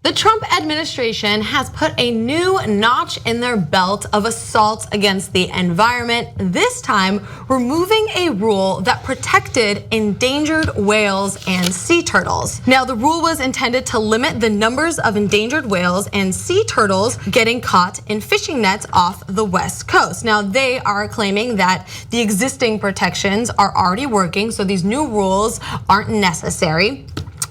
The Trump administration has put a new notch in their belt of assaults against the environment, this time removing a rule that protected endangered whales and sea turtles. Now, the rule was intended to limit the numbers of endangered whales and sea turtles getting caught in fishing nets off the West Coast. Now, they are claiming that the existing protections are already working, so these new rules aren't necessary.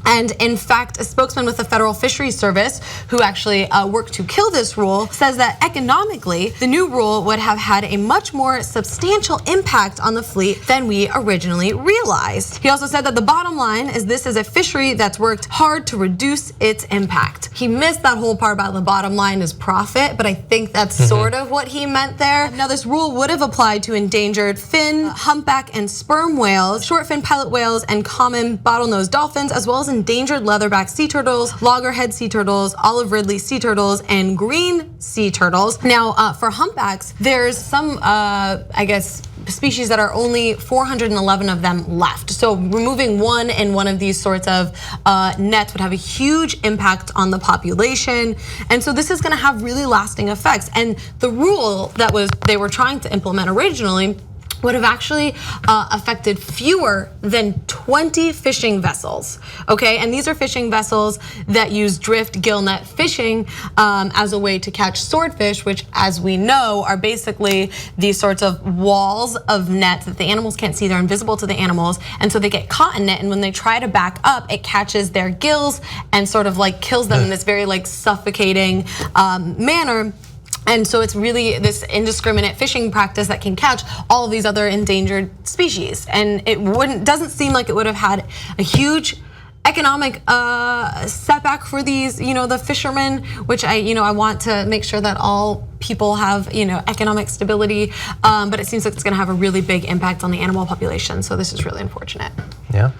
And in fact, a spokesman with the Federal Fisheries Service, who actually worked to kill this rule, says that economically, the new rule would have had a much more substantial impact on the fleet than we originally realized. He also said that the bottom line is this is a fishery that's worked hard to reduce its impact. He missed that whole part about the bottom line is profit, but I think that's sort of what he meant there. Now, this rule would have applied to endangered fin, humpback, and sperm whales, short fin pilot whales, and common bottlenose dolphins, as well as endangered leatherback sea turtles, loggerhead sea turtles, olive ridley sea turtles, and green sea turtles. Now, for humpbacks, there's some, I guess, species that are only 411 of them left. So removing one in one of these sorts of nets would have a huge impact on the population. And so this is gonna have really lasting effects. And the rule that they were trying to implement originally would have actually affected fewer than 20 fishing vessels, okay? And these are fishing vessels that use drift gillnet fishing as a way to catch swordfish, which, as we know, are basically these sorts of walls of nets that the animals can't see. They're invisible to the animals, and so they get caught in it, and when they try to back up, it catches their gills and sort of like kills them in this very like suffocating manner. And so it's really this indiscriminate fishing practice that can catch all of these other endangered species. And it doesn't seem like it would have had a huge economic setback for these, the fishermen, which I want to make sure that all people have, economic stability. But it seems like it's going to have a really big impact on the animal population. So this is really unfortunate. Yeah.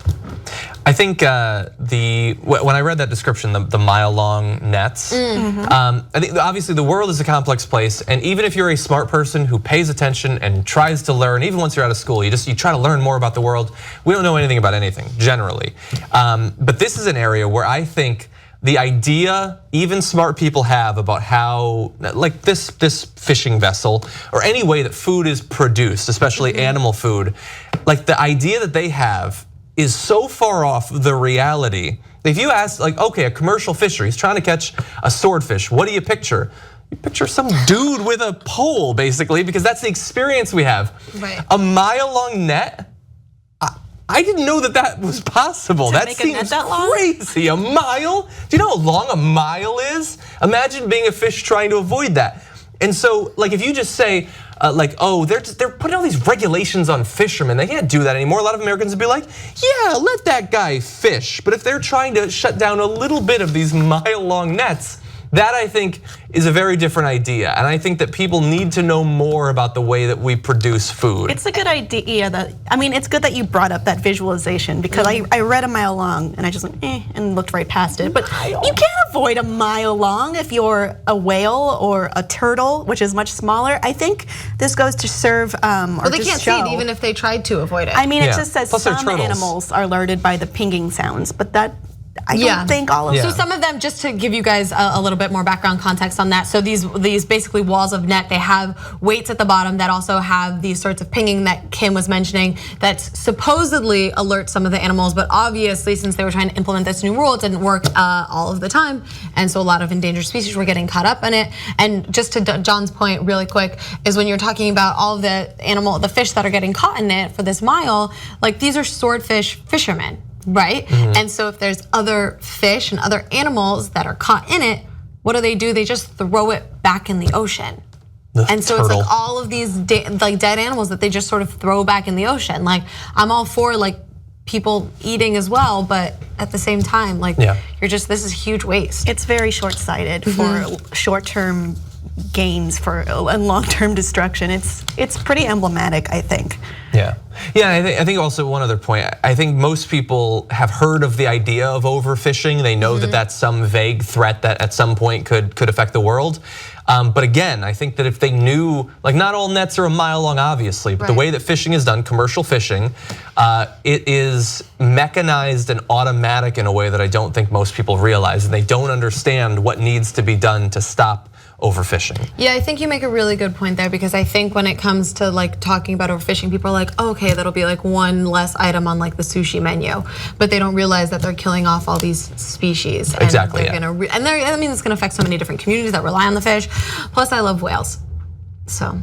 I think when I read that description, the mile-long nets, I think obviously the world is a complex place, and even if you're a smart person who pays attention and tries to learn, even once you're out of school, you try to learn more about the world. We don't know anything about anything generally, but this is an area where I think the idea even smart people have about how, like this fishing vessel or any way that food is produced, especially animal food, like the idea that they have is so far off the reality. If you ask, like, okay, a commercial fishery is trying to catch a swordfish, what do you picture? You picture some dude with a pole, basically, because that's the experience we have. Right. A mile-long net? I didn't know that was possible. That seems crazy. A mile? Do you know how long a mile is? Imagine being a fish trying to avoid that. And so, like, if you just say, oh, they're putting all these regulations on fishermen. They can't do that anymore. A lot of Americans would be like, yeah, let that guy fish. But if they're trying to shut down a little bit of these mile-long nets, that I think is a very different idea. And I think that people need to know more about the way that we produce food. It's a good idea it's good that you brought up that visualization, because I read a mile long and I just went, and looked right past it. But you can't avoid a mile long if you're a whale or a turtle, which is much smaller. I think this goes to serve But they can't see it even if they tried to avoid it. It just says plus some animals are alerted by the pinging sounds, but I don't think all of them. So some of them, just to give you guys a little bit more background context on that. So these basically walls of net, they have weights at the bottom that also have these sorts of pinging that Kim was mentioning that supposedly alert some of the animals, but obviously since they were trying to implement this new rule, it didn't work all of the time. And so a lot of endangered species were getting caught up in it. And just to John's point really quick, is when you're talking about all of the fish that are getting caught in it for this mile, like these are swordfish fishermen. Right? And so if there's other fish and other animals that are caught in it, what do? They just throw it back in the ocean. And so it's like all of these dead animals that they just sort of throw back in the ocean. Like, I'm all for like people eating as well, but at the same time, like this is huge waste. It's very short-sighted for short-term gains and long-term destruction. It's pretty emblematic, I think. Yeah, I think also one other point, I think most people have heard of the idea of overfishing. They know that that's some vague threat that at some point could affect the world. But again, I think that if they knew, like not all nets are a mile long, obviously, but the way that fishing is done, commercial fishing, it is mechanized and automatic in a way that I don't think most people realize, and they don't understand what needs to be done to stop overfishing. Yeah, I think you make a really good point there, because I think when it comes to like talking about overfishing, people are like, oh, okay, that'll be like one less item on like the sushi menu, but they don't realize that they're killing off all these species. And exactly. They're gonna I mean, it's gonna affect so many different communities that rely on the fish. Plus, I love whales, so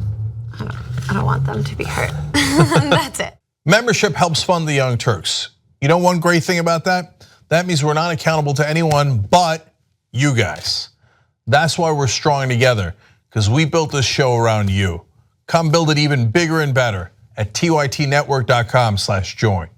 I don't want them to be hurt. That's it. Membership helps fund the Young Turks. You know one great thing about that? That means we're not accountable to anyone but you guys. That's why we're strong together, because we built this show around you. Come build it even bigger and better at tytnetwork.com/join.